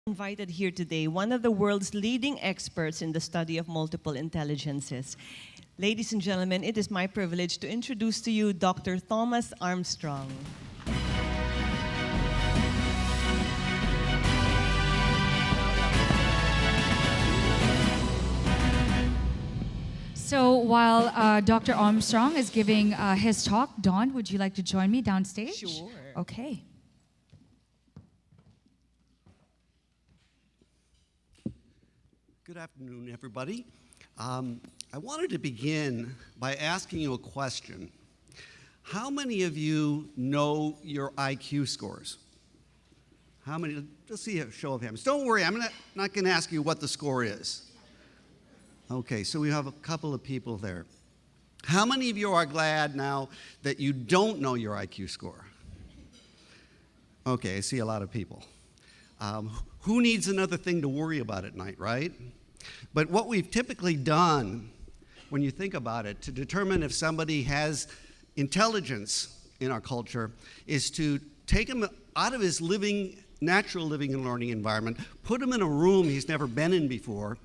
Invited here today one of the world's leading experts in the study of multiple intelligences. Ladies and gentlemen, it is my privilege to introduce to you Dr. Thomas Armstrong. So while Dr. Armstrong is giving his talk, Dawn, would you like to join me downstage? Sure. Okay. Good afternoon, everybody. I wanted to begin by asking you a question. How many of you know your IQ scores? How many? Let's see a show of hands. Don't worry, I'm not going to ask you what the score is. Okay, so we have a couple of people there. How many of you are glad now that you don't know your IQ score? Okay, I see a lot of people. Who needs another thing to worry about at night, right? But what we've typically done, when you think about it, to determine if somebody has intelligence in our culture, is to take him out of his natural living and learning environment, put him in a room he's never been in before,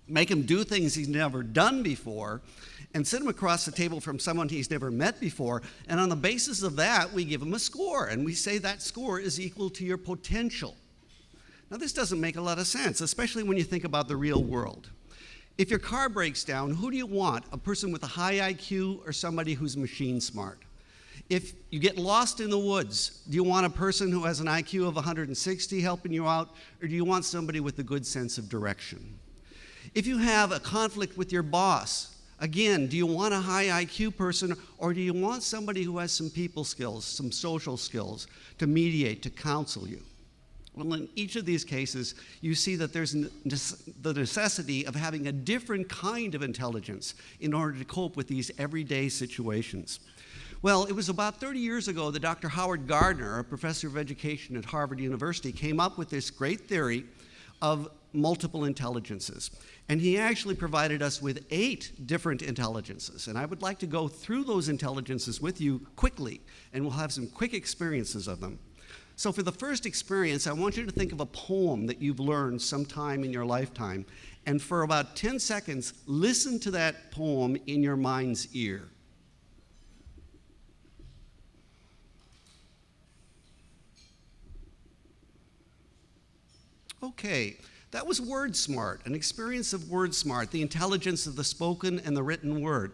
make him do things he's never done before, and sit him across the table from someone he's never met before, and on the basis of that, we give him a score, and we say that score is equal to your potential. Now, this doesn't make a lot of sense, especially when you think about the real world. If your car breaks down, who do you want? A person with a high IQ or somebody who's machine smart? If you get lost in the woods, do you want a person who has an IQ of 160 helping you out, or do you want somebody with a good sense of direction? If you have a conflict with your boss, again, do you want a high IQ person, or do you want somebody who has some people skills, some social skills to mediate, to counsel you? Well, in each of these cases, you see that there's the necessity of having a different kind of intelligence in order to cope with these everyday situations. Well, it was about 30 years ago that Dr. Howard Gardner, a professor of education at Harvard University, came up with this great theory of multiple intelligences. And he actually provided us with 8 different intelligences. And I would like to go through those intelligences with you quickly, and we'll have some quick experiences of them. So for the first experience, I want you to think of a poem that you've learned sometime in your lifetime. And for about 10 seconds, listen to that poem in your mind's ear. Okay, that was word smart, an experience of word smart, the intelligence of the spoken and the written word.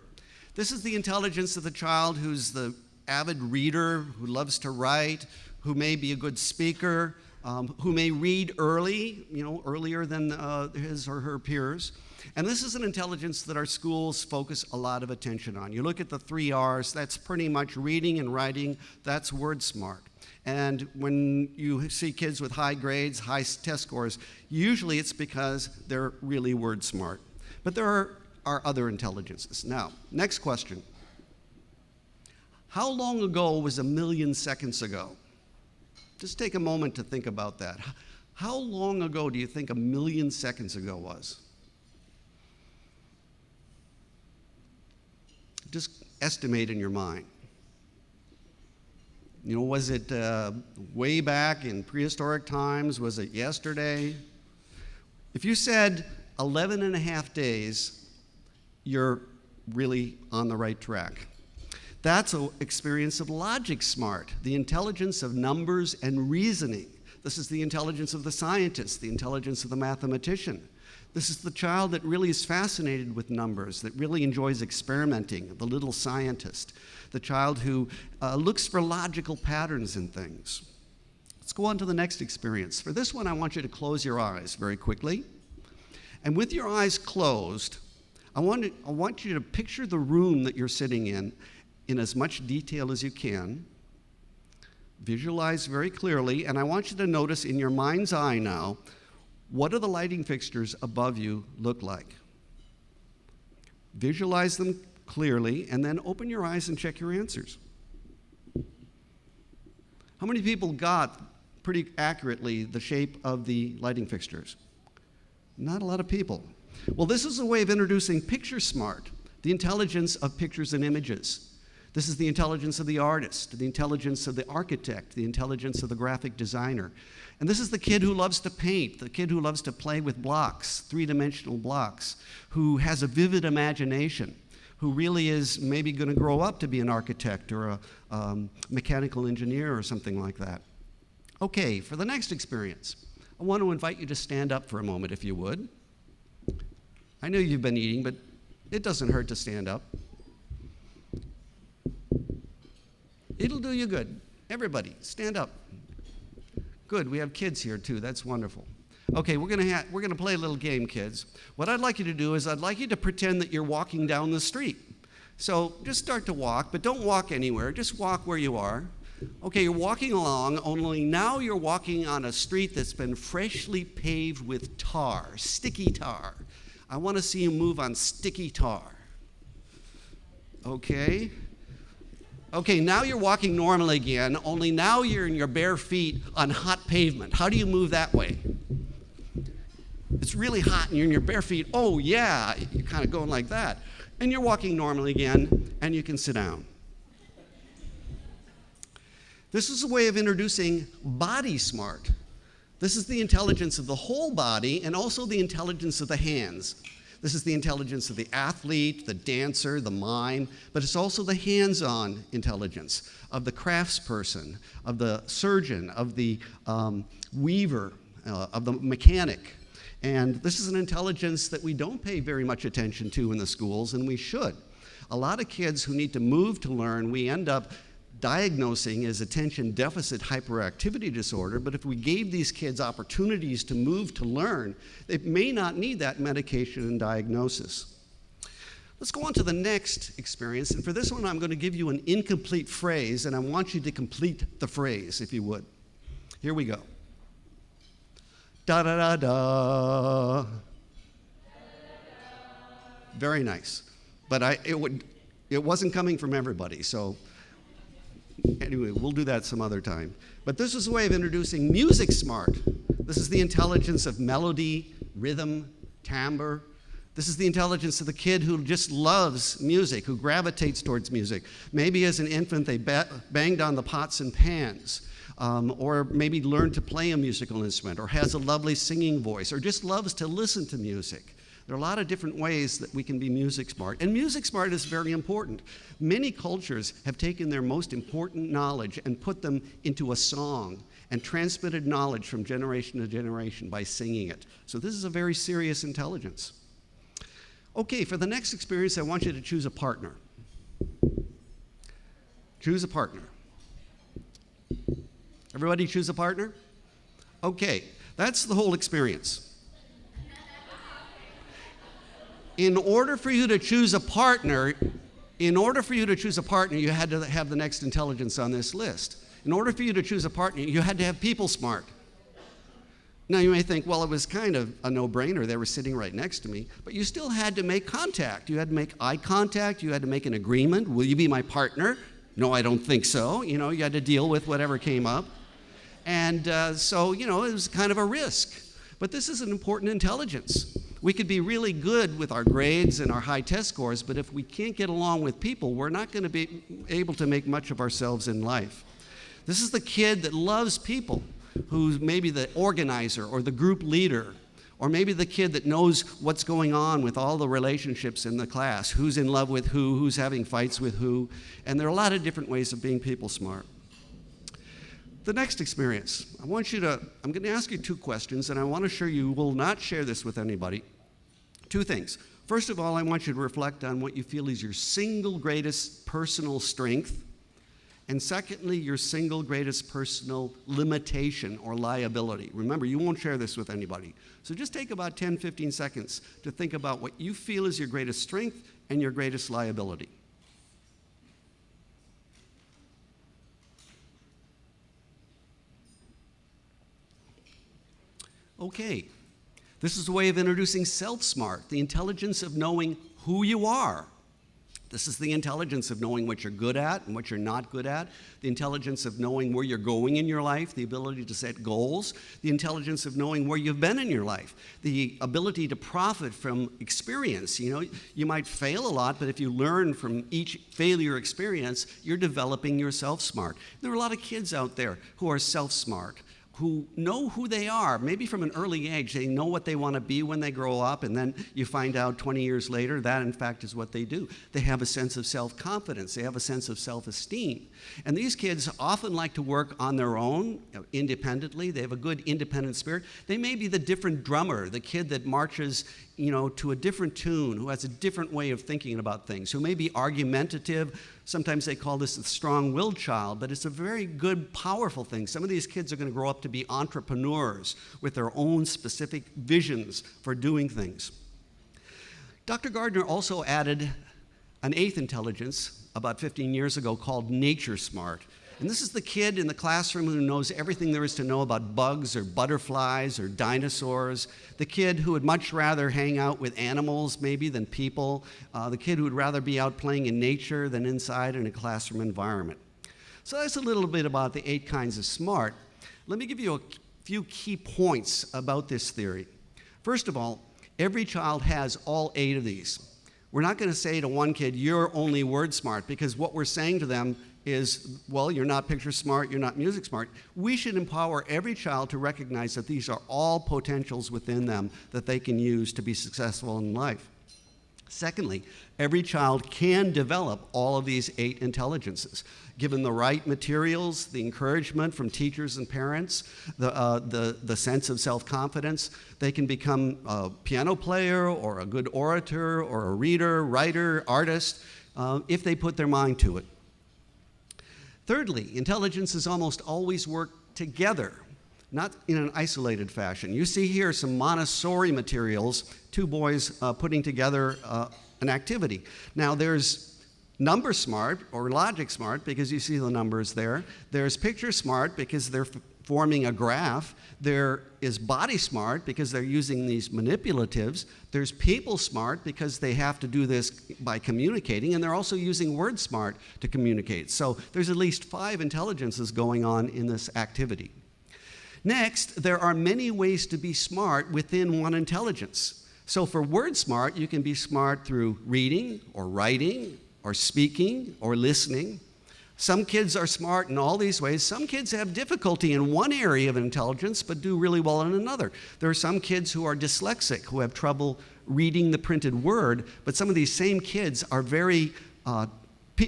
This is the intelligence of the child who's the avid reader, who loves to write, who may be a good speaker, who may read early, earlier than his or her peers. And this is an intelligence that our schools focus a lot of attention on. You look at the 3 R's, that's pretty much reading and writing, that's word smart. And when you see kids with high grades, high test scores, usually it's because they're really word smart. But there are other intelligences. Now, next question. How long ago was 1,000,000 seconds ago? Just take a moment to think about that. How long ago do you think 1,000,000 seconds ago was? Just estimate in your mind. Was it way back in prehistoric times? Was it yesterday? If you said 11 and a half days, you're really on the right track. That's an experience of logic smart, the intelligence of numbers and reasoning. This is the intelligence of the scientist, the intelligence of the mathematician. This is the child that really is fascinated with numbers, that really enjoys experimenting, the little scientist, the child who looks for logical patterns in things. Let's go on to the next experience. For this one, I want you to close your eyes very quickly. And with your eyes closed, I want you to picture the room that you're sitting in as much detail as you can. Visualize very clearly, and I want you to notice in your mind's eye now, what do the lighting fixtures above you look like? Visualize them clearly, and then open your eyes and check your answers. How many people got pretty accurately the shape of the lighting fixtures? Not a lot of people. Well, this is a way of introducing picture smart, the intelligence of pictures and images. This is the intelligence of the artist, the intelligence of the architect, the intelligence of the graphic designer. And this is the kid who loves to paint, the kid who loves to play with blocks, three-dimensional blocks, who has a vivid imagination, who really is maybe going to grow up to be an architect or a mechanical engineer or something like that. Okay, for the next experience, I want to invite you to stand up for a moment, if you would. I know you've been eating, but it doesn't hurt to stand up. It'll do you good. Everybody, stand up. Good, we have kids here too, that's wonderful. Okay, we're gonna play a little game, kids. What I'd like you to do is I'd like you to pretend that you're walking down the street. So just start to walk, but don't walk anywhere, just walk where you are. Okay, you're walking along, only now you're walking on a street that's been freshly paved with tar, sticky tar. I want to see you move on sticky tar. Okay? Okay, now you're walking normally again, only now you're in your bare feet on hot pavement. How do you move that way? It's really hot and you're in your bare feet. Oh, yeah, you're kind of going like that. And you're walking normally again, and you can sit down. This is a way of introducing body smart. This is the intelligence of the whole body and also the intelligence of the hands. This is the intelligence of the athlete, the dancer, the mime, but it's also the hands-on intelligence of the craftsperson, of the surgeon, of the weaver, of the mechanic. And this is an intelligence that we don't pay very much attention to in the schools, and we should. A lot of kids who need to move to learn, we end up diagnosing as attention deficit hyperactivity disorder, but if we gave these kids opportunities to move to learn, they may not need that medication and diagnosis. Let's go on to the next experience, and for this one I'm going to give you an incomplete phrase, and I want you to complete the phrase, if you would. Here we go. Da-da-da-da. Very nice. But it wasn't coming from everybody, so anyway, we'll do that some other time. But this is a way of introducing music smart. This is the intelligence of melody, rhythm, timbre. This is the intelligence of the kid who just loves music, who gravitates towards music. Maybe as an infant they banged on the pots and pans, or maybe learned to play a musical instrument, or has a lovely singing voice, or just loves to listen to music. There are a lot of different ways that we can be music smart. And music smart is very important. Many cultures have taken their most important knowledge and put them into a song and transmitted knowledge from generation to generation by singing it. So this is a very serious intelligence. Okay, for the next experience, I want you to choose a partner. Choose a partner. Everybody choose a partner? Okay, that's the whole experience. In order for you to choose a partner, you had to have the next intelligence on this list. In order for you to choose a partner, you had to have people smart. Now you may think, well, it was kind of a no-brainer. They were sitting right next to me. But you still had to make contact. You had to make eye contact. You had to make an agreement. Will you be my partner? No, I don't think so. You know, you had to deal with whatever came up. And so, you know, it was kind of a risk. But this is an important intelligence. We could be really good with our grades and our high test scores, but if we can't get along with people, we're not going to be able to make much of ourselves in life. This is the kid that loves people, who's maybe the organizer or the group leader, or maybe the kid that knows what's going on with all the relationships in the class, who's in love with who, who's having fights with who, and there are a lot of different ways of being people smart. The next experience, I'm going to ask you two questions, and I want to assure you will not share this with anybody. Two things. First of all, I want you to reflect on what you feel is your single greatest personal strength, and secondly, your single greatest personal limitation or liability. Remember, you won't share this with anybody. So just take about 10, 15 seconds to think about what you feel is your greatest strength and your greatest liability. Okay, this is a way of introducing self-smart, the intelligence of knowing who you are This is the intelligence of knowing what you're good at and what you're not good at, the intelligence of knowing where you're going in your life, the ability to set goals, the intelligence of knowing where you've been in your life, the ability to profit from experience. You know, you might fail a lot, but if you learn from each failure experience, you're developing yourself smart. There are a lot of kids out there who are self-smart, who know who they are. Maybe from an early age, they know what they want to be when they grow up, and then you find out 20 years later that, in fact, is what they do. They have a sense of self-confidence. They have a sense of self-esteem. And these kids often like to work on their own, independently. They have a good independent spirit. They may be the different drummer, the kid that marches, to a different tune, who has a different way of thinking about things, who may be argumentative. Sometimes they call this the strong-willed child, but it's a very good, powerful thing. Some of these kids are going to grow up to be entrepreneurs with their own specific visions for doing things. Dr. Gardner also added an eighth intelligence about 15 years ago called nature smart. And this is the kid in the classroom who knows everything there is to know about bugs or butterflies or dinosaurs, the kid who would much rather hang out with animals maybe than people, the kid who would rather be out playing in nature than inside in a classroom environment. So that's a little bit about the 8 kinds of smart. Let me give you a few key points about this theory. First of all, every child has all 8 of these. We're not going to say to one kid, you're only word smart, because what we're saying to them is, well, you're not picture smart, you're not music smart. We should empower every child to recognize that these are all potentials within them that they can use to be successful in life. Secondly, every child can develop all of these 8 intelligences. Given the right materials, the encouragement from teachers and parents, the sense of self-confidence, they can become a piano player or a good orator or a reader, writer, artist, if they put their mind to it. Thirdly, intelligences almost always work together, not in an isolated fashion. You see here some Montessori materials, 2 boys putting together an activity. Now there's number smart or logic smart because you see the numbers there. There's picture smart because they're forming a graph. There is body smart because they're using these manipulatives. There's people smart because they have to do this by communicating, and they're also using word smart to communicate. So there's at least 5 intelligences going on in this activity. Next, there are many ways to be smart within one intelligence. So for word smart, you can be smart through reading or writing or speaking or listening. Some kids are smart in all these ways. Some kids have difficulty in one area of intelligence but do really well in another. There are some kids who are dyslexic, who have trouble reading the printed word, but some of these same kids are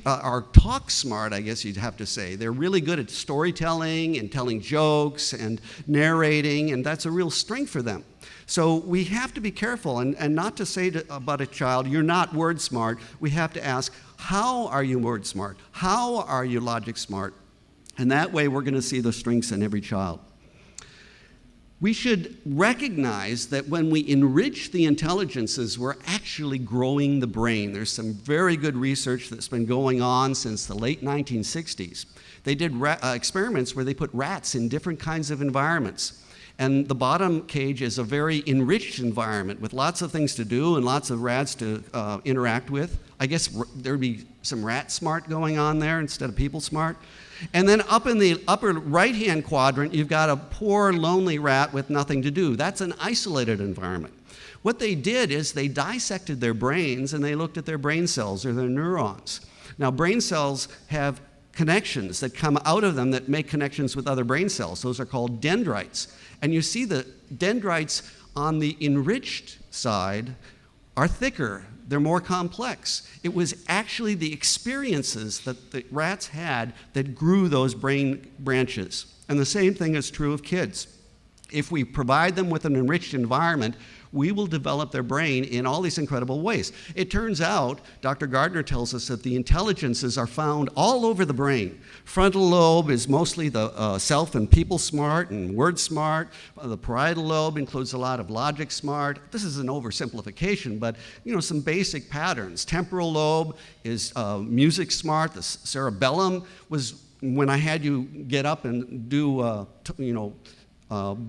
are talk smart, I guess you'd have to say. They're really good at storytelling and telling jokes and narrating, and that's a real strength for them. So we have to be careful and not to say about a child, you're not word smart. We have to ask, how are you word smart? How are you logic smart? And that way we're going to see the strengths in every child. We should recognize that when we enrich the intelligences, we're actually growing the brain. There's some very good research that's been going on since the late 1960s. They did experiments where they put rats in different kinds of environments. And the bottom cage is a very enriched environment with lots of things to do and lots of rats to interact with. I guess there'd be some rat smart going on there instead of people smart. And then up in the upper right-hand quadrant, you've got a poor, lonely rat with nothing to do. That's an isolated environment. What they did is they dissected their brains and they looked at their brain cells or their neurons. Now, brain cells have connections that come out of them that make connections with other brain cells. Those are called dendrites. And you see the dendrites on the enriched side are thicker. They're more complex. It was actually the experiences that the rats had that grew those brain branches. And the same thing is true of kids. If we provide them with an enriched environment, we will develop their brain in all these incredible ways. It turns out, Dr. Gardner tells us that the intelligences are found all over the brain. Frontal lobe is mostly the self and people smart and word smart. The parietal lobe includes a lot of logic smart. This is an oversimplification, but some basic patterns. Temporal lobe is music smart. The cerebellum was when I had you get up and do,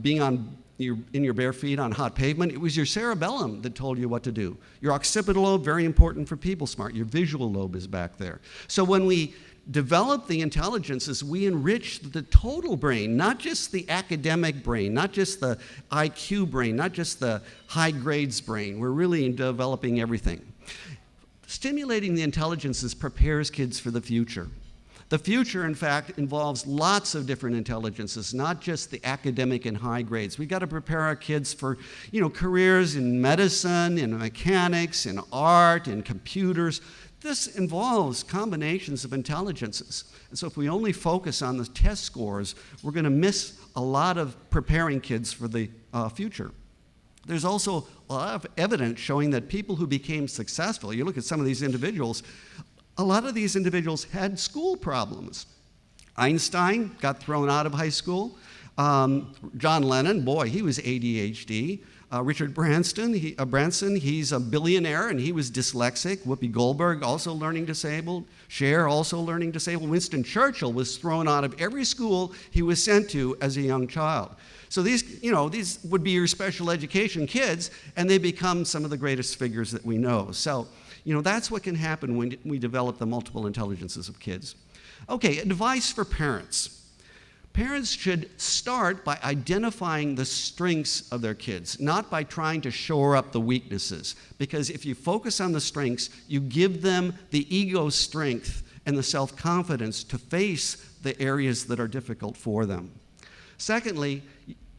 being on in your bare feet on hot pavement. It was your cerebellum that told you what to do. Your occipital lobe, very important for people smart. Your visual lobe is back there. So when we develop the intelligences, we enrich the total brain, not just the academic brain, not just the IQ brain, not just the high grades brain. We're really developing everything. Stimulating the intelligences prepares kids for the future. The future, in fact, involves lots of different intelligences, not just the academic and high grades. We've got to prepare our kids for, careers in medicine, in mechanics, in art, in computers. This involves combinations of intelligences. And so if we only focus on the test scores, we're going to miss a lot of preparing kids for the future. There's also a lot of evidence showing that people who became successful, you look at some of these individuals, a lot of these individuals had school problems. Einstein got thrown out of high school. John Lennon, boy, he was ADHD. Richard Branson, he's a billionaire and he was dyslexic. Whoopi Goldberg, also learning disabled. Cher, also learning disabled. Winston Churchill was thrown out of every school he was sent to as a young child. So these would be your special education kids, and they become some of the greatest figures that we know. So, that's what can happen when we develop the multiple intelligences of kids. Okay, advice for parents. Parents should start by identifying the strengths of their kids, not by trying to shore up the weaknesses. Because if you focus on the strengths, you give them the ego strength and the self-confidence to face the areas that are difficult for them. Secondly,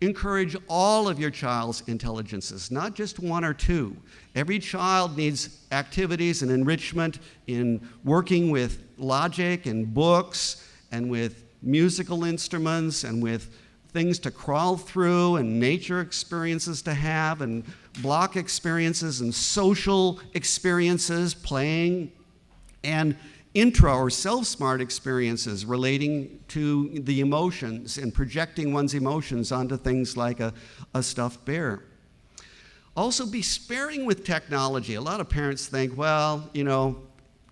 encourage all of your child's intelligences, not just one or two. Every child needs activities and enrichment in working with logic and books and with musical instruments and with things to crawl through and nature experiences to have and block experiences and social experiences, playing, and intra or self-smart experiences relating to the emotions and projecting one's emotions onto things like a stuffed bear. Also, be sparing with technology. A lot of parents think,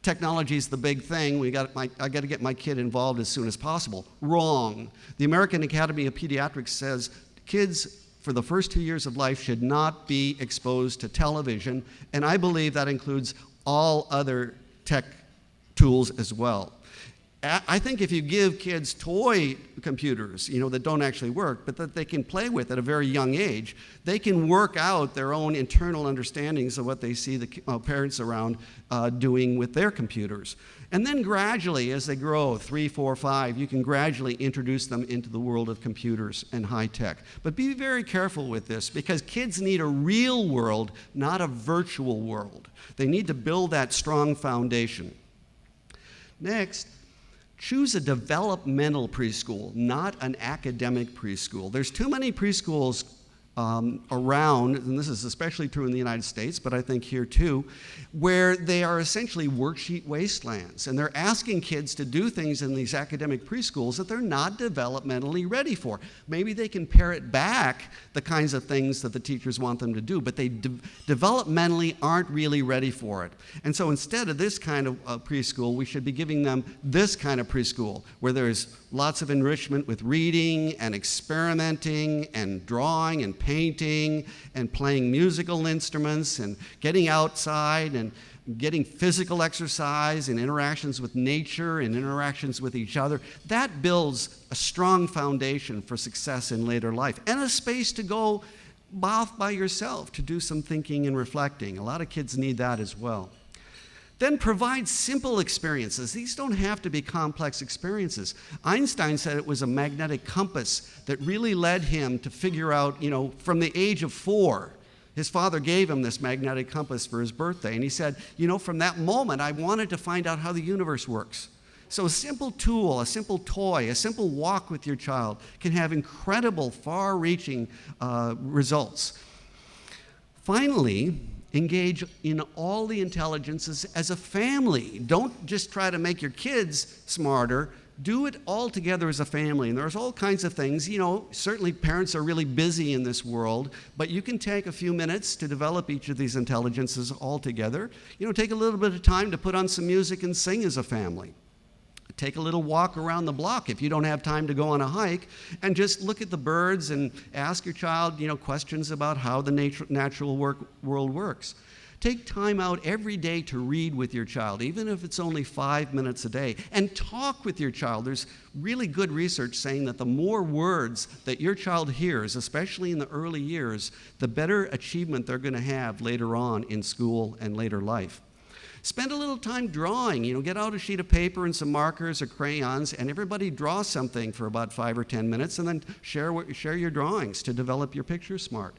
technology is the big thing. I got to get my kid involved as soon as possible. Wrong. The American Academy of Pediatrics says kids for the first 2 years of life should not be exposed to television, and I believe that includes all other tech tools as well. I think if you give kids toy computers, that don't actually work, but that they can play with at a very young age, they can work out their own internal understandings of what they see the parents around doing with their computers. And then gradually, as they grow, 3, 4, 5, you can gradually introduce them into the world of computers and high tech. But be very careful with this, because kids need a real world, not a virtual world. They need to build that strong foundation. Next, choose a developmental preschool, not an academic preschool. There's too many preschools around, and this is especially true in the United States, but I think here too, where they are essentially worksheet wastelands. And they're asking kids to do things in these academic preschools that they're not developmentally ready for. Maybe they can parrot back the kinds of things that the teachers want them to do, but they developmentally aren't really ready for it. And so instead of this kind of preschool, we should be giving them this kind of preschool, where there's lots of enrichment with reading and experimenting and drawing and painting and playing musical instruments and getting outside and getting physical exercise and interactions with nature and interactions with each other. That builds a strong foundation for success in later life, and a space to go off by yourself to do some thinking and reflecting. A lot of kids need that as well. Then provide simple experiences. These don't have to be complex experiences. Einstein said it was a magnetic compass that really led him to figure out, from the age of 4, his father gave him this magnetic compass for his birthday. And he said, from that moment, I wanted to find out how the universe works. So a simple tool, a simple toy, a simple walk with your child can have incredible, far-reaching results. Finally, engage in all the intelligences as a family. Don't just try to make your kids smarter. Do it all together as a family. And there's all kinds of things. Certainly parents are really busy in this world, but you can take a few minutes to develop each of these intelligences all together. Take a little bit of time to put on some music and sing as a family. take a little walk around the block if you don't have time to go on a hike, and just look at the birds and ask your child, questions about how the natural world works. Take time out every day to read with your child, even if it's only 5 minutes a day, and talk with your child. There's really good research saying that the more words that your child hears, especially in the early years, the better achievement they're going to have later on in school and later life. Spend a little time drawing. Get out a sheet of paper and some markers or crayons, and everybody draw something for about 5 or 10 minutes, and then share your drawings to develop your picture smart.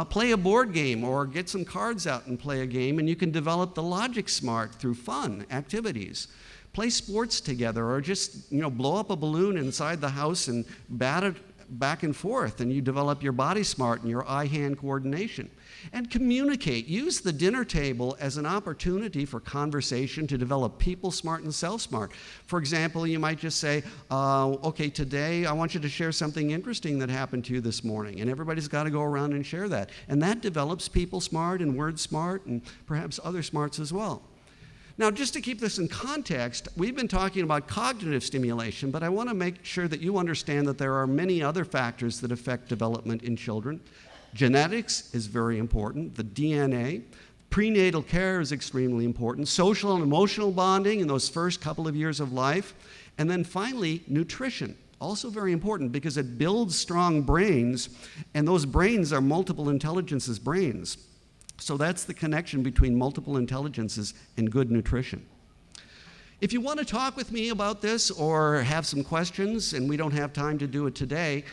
Play a board game or get some cards out and play a game, and you can develop the logic smart through fun activities. Play sports together, or just blow up a balloon inside the house and bat it back and forth, and you develop your body smart and your eye-hand coordination. And communicate. Use the dinner table as an opportunity for conversation to develop people smart and self smart. For example, you might just say, okay, today I want you to share something interesting that happened to you this morning. And everybody's got to go around and share that. And that develops people smart and word smart and perhaps other smarts as well. Now, just to keep this in context, we've been talking about cognitive stimulation, but I want to make sure that you understand that there are many other factors that affect development in children. Genetics is very important, the DNA. Prenatal care is extremely important. Social and emotional bonding in those first couple of years of life. And then finally, nutrition. Also very important because it builds strong brains, and those brains are multiple intelligences brains. So that's the connection between multiple intelligences and good nutrition. If you want to talk with me about this or have some questions, and we don't have time to do it today,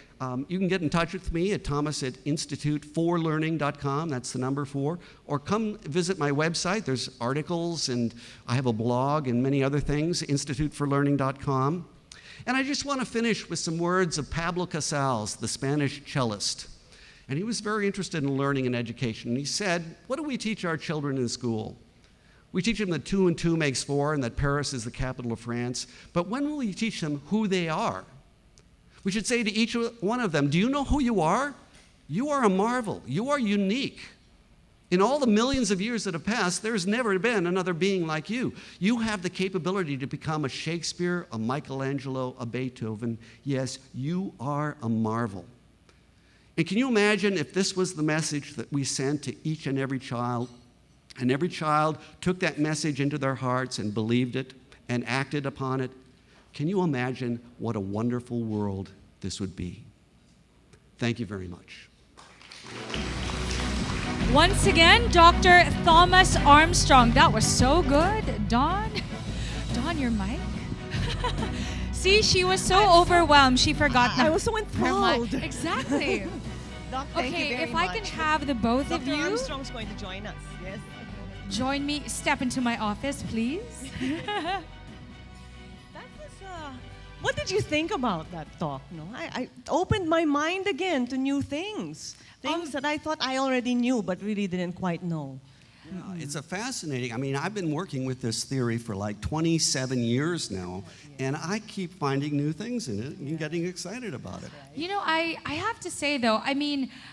you can get in touch with me at thomas@instituteforlearning.com, that's the number 4, or come visit my website. There's articles, and I have a blog and many other things, instituteforlearning.com. And I just want to finish with some words of Pablo Casals, the Spanish cellist. And he was very interested in learning and education. And he said, what do we teach our children in school? We teach them that 2 and 2 makes 4 and that Paris is the capital of France. But when will we teach them who they are? We should say to each one of them, do you know who you are? You are a marvel. You are unique. In all the millions of years that have passed, there's never been another being like you. You have the capability to become a Shakespeare, a Michelangelo, a Beethoven. Yes, you are a marvel. And can you imagine if this was the message that we sent to each and every child, and every child took that message into their hearts and believed it and acted upon it? Can you imagine what a wonderful world this would be? Thank you very much. Once again, Dr. Thomas Armstrong. That was so good. Dawn, your mic? See, she was so overwhelmed, she forgot. I was so enthralled. Exactly. Doc, thank you Okay, very if I much. can have the both of Dr. you Armstrong's going to join us. Yes. join me, step into my office, please. That was. What did you think about that talk? No, I opened my mind again to new things that I thought I already knew, but really didn't quite know. Yeah, it's a fascinating, I've been working with this theory for like 27 years now, and I keep finding new things in it and getting excited about it. You know, I have to say though,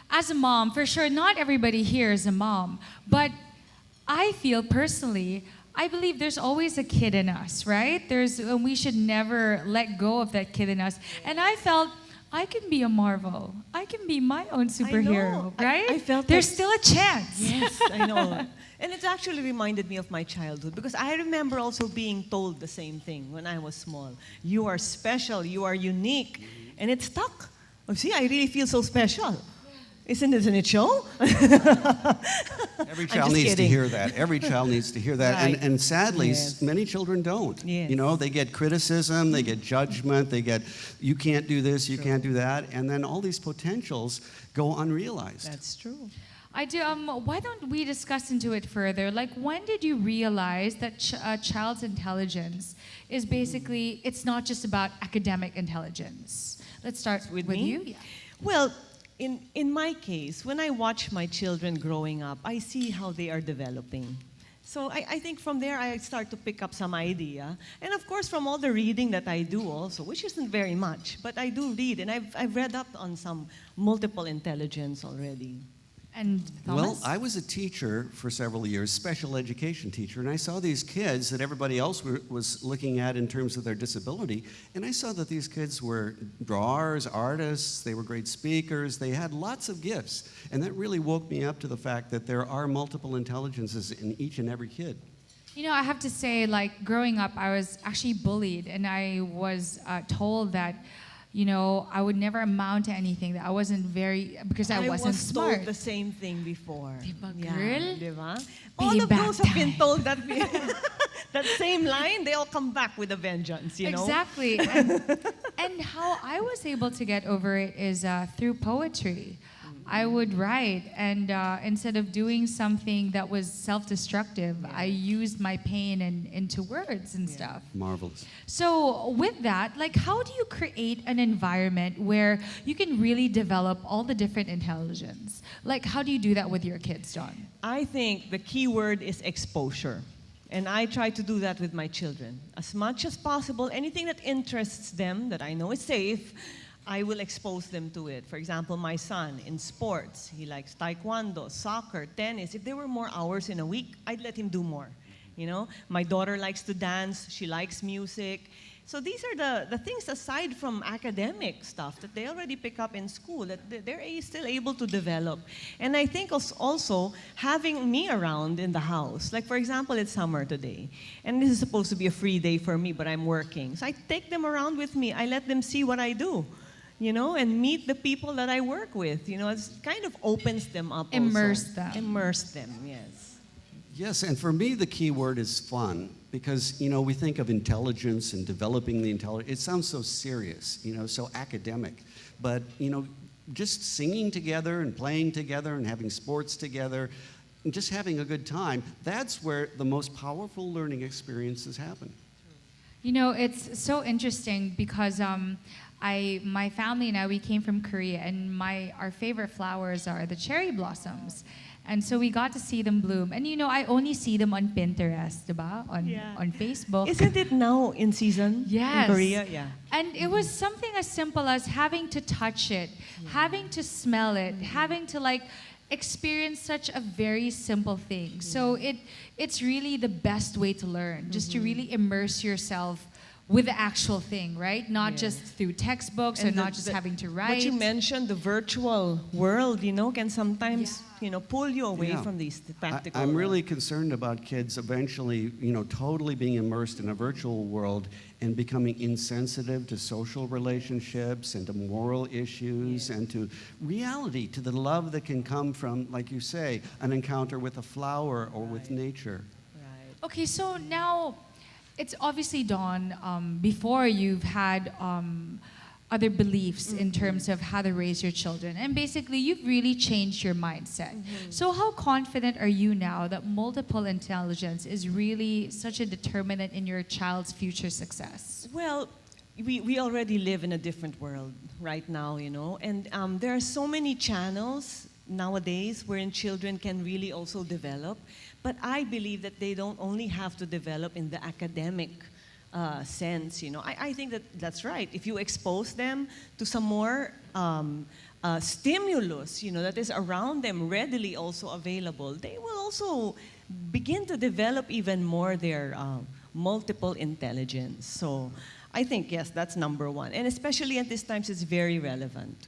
as a mom, for sure, not everybody here is a mom, but I feel personally, I believe there's always a kid in us, right? And we should never let go of that kid in us. And I felt I can be a Marvel. I can be my own superhero, right? I felt there's still a chance. Yes, I know. And it actually reminded me of my childhood because I remember also being told the same thing when I was small. You are special, you are unique. And it stuck. Oh, see, I really feel so special. Isn't it show? Every child needs to hear that. Every child needs to hear that. Right. And sadly, Yes. many children don't. Yes. You know, they get criticism, they get judgment, they get, you can't do this, you can't do that. And then all these potentials go unrealized. That's true. I do. Why don't we discuss into it further? Like, when did you realize that a child's intelligence is basically, it's not just about academic intelligence? Let's start with me? you. Yeah. Well, in my case, when I watch my children growing up, I see how they are developing. So I think from there I start to pick up some idea. And of course from all the reading that I do also, which isn't very much, but I do read, and I've read up on some multiple intelligence already. And Well, Thomas? I was a teacher for several years, special education teacher, and I saw these kids that everybody else was looking at in terms of their disability, and I saw that these kids were drawers, artists, they were great speakers, they had lots of gifts, and that really woke me up to the fact that there are multiple intelligences in each and every kid. You know, I have to say, like, growing up, I was actually bullied, and I was told that, you know, I would never amount to anything, that I wasn't because I wasn't was smart. told the same thing before. Diba, Yeah, girl? diba? Pay All of back those have been time. told that that same line, they all come back with a vengeance, you know? Exactly. And how I was able to get over it is through poetry. I would write, and instead of doing something that was self-destructive, I used my pain into words and stuff. Marvelous. So with that, like, how do you create an environment where you can really develop all the different intelligence? Like, how do you do that with your kids, John? I think the key word is exposure. And I try to do that with my children. As much as possible, anything that interests them, that I know is safe, I will expose them to it. For example, my son in sports, he likes taekwondo, soccer, tennis. If there were more hours in a week, I'd let him do more. You know, my daughter likes to dance, she likes music. So these are the things aside from academic stuff that they already pick up in school that they're still able to develop. And I think also having me around in the house, like for example, it's summer today, and this is supposed to be a free day for me, but I'm working. So I take them around with me, I let them see what I do. You know, and meet the people that I work with. You know, it kind of opens them up. Immerse also. them. Immerse them, yes. Yes, and for me, the key word is fun, because, you know, we think of intelligence and developing the intelligence. It sounds so serious, you know, so academic. But, you know, just singing together and playing together and having sports together and just having a good time, that's where the most powerful learning experiences happen. You know, it's so interesting because my family and I, we came from Korea, and our favorite flowers are the cherry blossoms. And so we got to see them bloom. And you know, I only see them on Pinterest, diba? On Facebook. Isn't it now in season Yes. in Korea? Yeah. And it was something as simple as having to touch it, having to smell it, having to like experience such a very simple thing. So it's really the best way to learn, just to really immerse yourself with the actual thing, right? Not just through textbooks or And not just having to write. What you mentioned, the virtual world, you know, can sometimes, you know, pull you away Yeah. from these practical. I'm really concerned about kids eventually, you know, totally being immersed in a virtual world and becoming insensitive to social relationships and to moral issues and to reality, to the love that can come from, like you say, an encounter with a flower or with nature. Right. Okay, so now it's obviously, Dawn, before you've had other beliefs in terms of how to raise your children. And basically, you've really changed your mindset. So how confident are you now that multiple intelligence is really such a determinant in your child's future success? Well, we already live in a different world right now, you know, and there are so many channels nowadays wherein children can really also develop. But I believe that they don't only have to develop in the academic sense, you know. I think that's right. If you expose them to some more stimulus, you know, that is around them, readily also available, they will also begin to develop even more their multiple intelligence. So I think, yes, that's number one. And especially at these times, it's very relevant.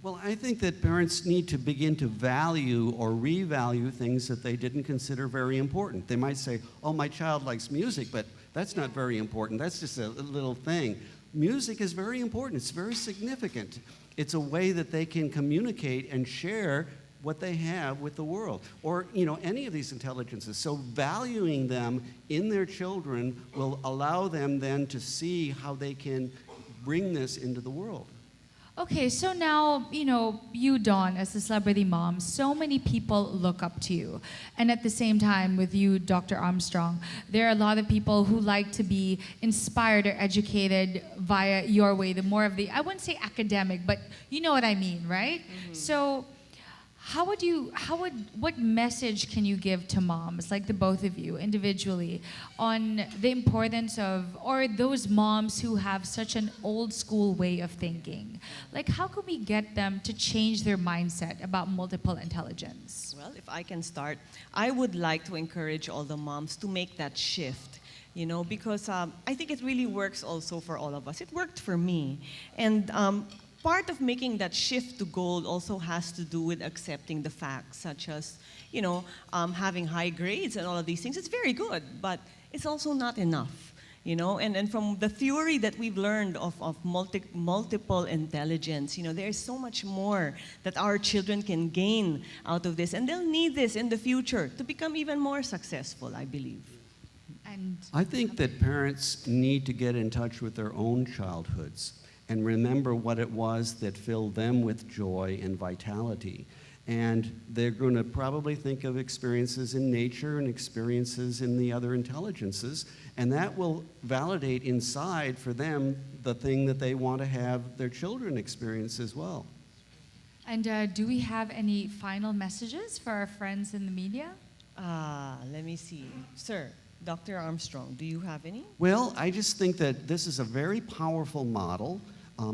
Well, I think that parents need to begin to value or revalue things that they didn't consider very important. They might say, oh, my child likes music, but that's not very important. That's just a little thing. Music is very important. It's very significant. It's a way that they can communicate and share what they have with the world, or, you know, any of these intelligences. So valuing them in their children will allow them then to see how they can bring this into the world. Okay, so now, you know, you, Dawn, as a celebrity mom, so many people look up to you. And at the same time, with you, Dr. Armstrong, there are a lot of people who like to be inspired or educated via your way, the more of the, I wouldn't say academic, but you know what I mean, right? So what message can you give to moms, like the both of you individually, on the importance of, or those moms who have such an old school way of thinking? Like, how can we get them to change their mindset about multiple intelligence? Well, if I can start, I would like to encourage all the moms to make that shift, because I think it really works also for all of us. It worked for me. And part of making that shift to gold also has to do with accepting the facts, such as, having high grades and all of these things. It's very good, but it's also not enough. And from the theory that we've learned of multiple intelligence, there's so much more that our children can gain out of this. And they'll need this in the future to become even more successful, I believe. And I think that parents need to get in touch with their own childhoods and remember what it was that filled them with joy and vitality. And they're going to probably think of experiences in nature and experiences in the other intelligences, and that will validate inside for them the thing that they want to have their children experience as well. And do we have any final messages for our friends in the media? Let me see. Sir, Dr. Armstrong, do you have any? Well, I just think that this is a very powerful model.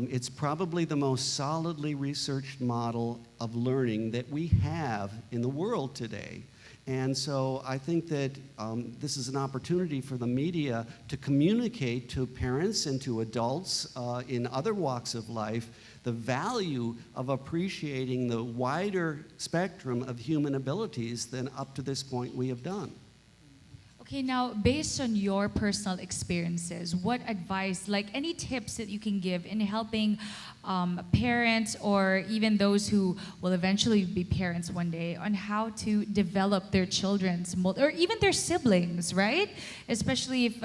It's probably the most solidly researched model of learning that we have in the world today. And so I think that this is an opportunity for the media to communicate to parents and to adults in other walks of life the value of appreciating the wider spectrum of human abilities than up to this point we have done. Okay, now based on your personal experiences, what advice, like any tips that you can give in helping parents or even those who will eventually be parents one day on how to develop their children's, or even their siblings, right? Especially if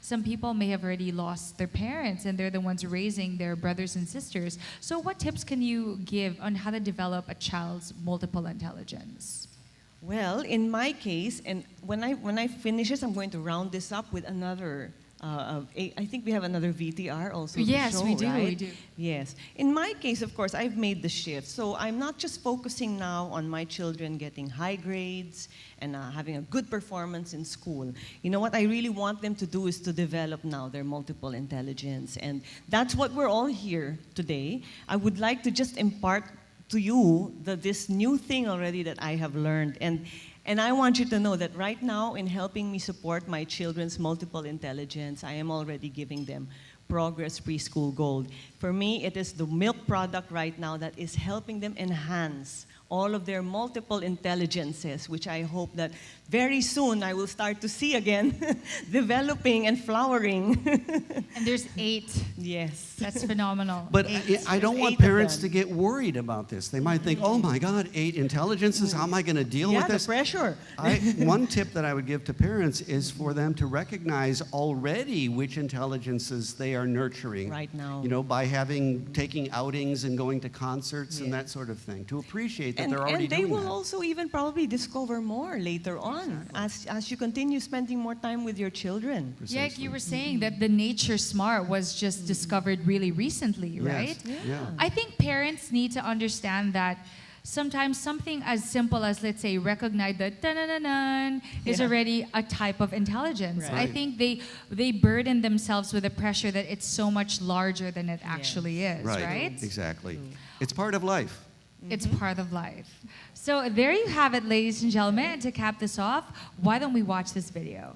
some people may have already lost their parents and they're the ones raising their brothers and sisters. So what tips can you give on how to develop a child's multiple intelligence? Well, in my case, and when I finish this, I'm going to round this up with another. I think we have another VTR also. Yes, to show, we do. Right? We do. Yes. In my case, of course, I've made the shift. So I'm not just focusing now on my children getting high grades and having a good performance in school. What I really want them to do is to develop now their multiple intelligence, and that's what we're all here today. I would like to just impart to you this new thing already that I have learned. And I want you to know that right now, in helping me support my children's multiple intelligence, I am already giving them Progress Preschool Gold. For me, it is the milk product right now that is helping them enhance all of their multiple intelligences, which I hope that very soon I will start to see again developing and flowering. And there's 8. Yes. That's phenomenal. But 8. I don't There's want 8 of parents them. to get worried about this. They might think, oh my God, 8 intelligences, how am I going to deal with The this? pressure. One tip that I would give to parents is for them to recognize already which intelligences they are nurturing. Right now. By taking outings and going to concerts and Yeah. that sort of thing, to appreciate that And, they're already and they doing will that. also even probably discover more later on as you continue spending more time with your children. Yeah, Precisely. you were saying that the Nature Smart was just discovered really recently, Yes. right? Yeah. I think parents need to understand that sometimes something as simple as, let's say, recognize that dun-dun-dun-dun is Yeah. already a type of intelligence. Right. I think they burden themselves with the pressure that it's so much larger than it actually is, right? Exactly. It's part of life. It's part of life. So there you have it, ladies and gentlemen. And to cap this off, why don't we watch this video?